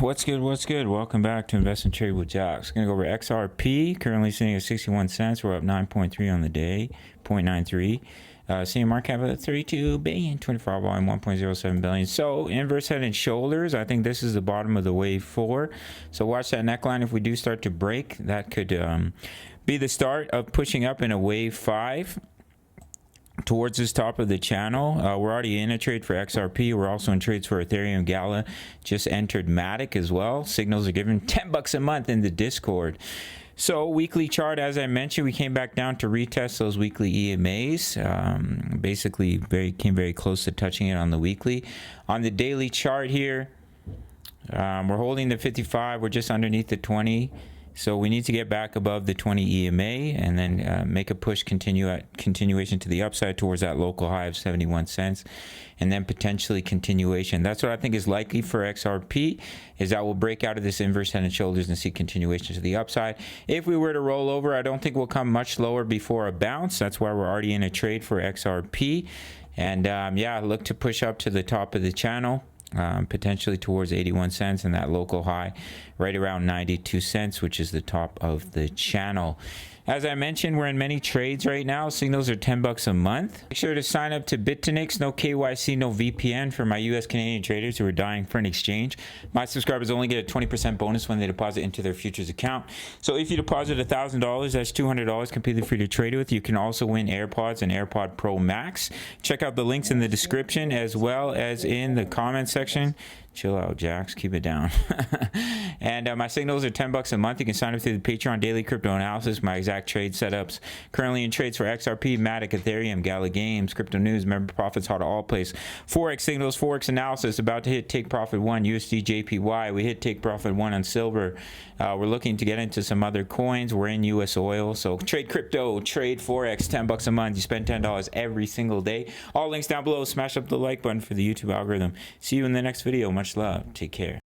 What's good? What's good? Welcome back to Invest and Trade with Jaxx. Gonna go over XRP, currently sitting at 61 cents. We're up 9.3 on the day, 0.93. Seeing market cap at 32 billion, 24 volume 1.07 billion. So inverse head and shoulders. I think this is the bottom of the wave 4. So watch that neckline. If we do start to break, that could be the start of pushing up in a wave 5 towards this top of the channel. We're already in a trade for XRP. We're also in trades for Ethereum. Gala just entered Matic as well. Signals are given $10 a month in the Discord. So weekly chart, as I mentioned, we came back down to retest those weekly EMAs. Basically came very close to touching it on the weekly. On the daily chart here, we're holding the 55. We're just underneath the 20. So we need to get back above the 20 EMA and then make a push continuation to the upside towards that local high of 71 cents, and then potentially continuation. That's what I think is likely for XRP, is that we'll break out of this inverse head and shoulders and see continuation to the upside. If we were to roll over, I don't think we'll come much lower before a bounce. That's why we're already in a trade for XRP. And yeah, look to push up to the top of the channel. Potentially towards 81 cents and that local high right around 92 cents, which is the top of the channel. As I mentioned, we're in many trades right now. Signals are $10 a month. Make sure to sign up to BITUNIX. No KYC, no VPN for my US Canadian traders who are dying for an exchange. My subscribers only get a 20% bonus when they deposit into their futures account. So if you deposit $1,000, that's $200 completely free to trade with. You can also win AirPods and AirPod Pro Max. Check out the links in the description as well as in the comment section. Chill out, Jaxx. Keep it down. And my signals are $10 a month. You can sign up through the Patreon daily crypto analysis, my exact trade setups. Currently in trades for XRP, Matic, Ethereum, Gala Games, crypto news, member profits, how to all place. Forex signals, Forex analysis. About to hit take profit 1, USD JPY. We hit take profit 1 on silver. We're looking to get into some other coins. We're in US oil. So trade crypto, trade Forex, $10 a month. You spend $10 every single day. All links down below. Smash up the like button for the YouTube algorithm. See you in the next video. Much love. Take care.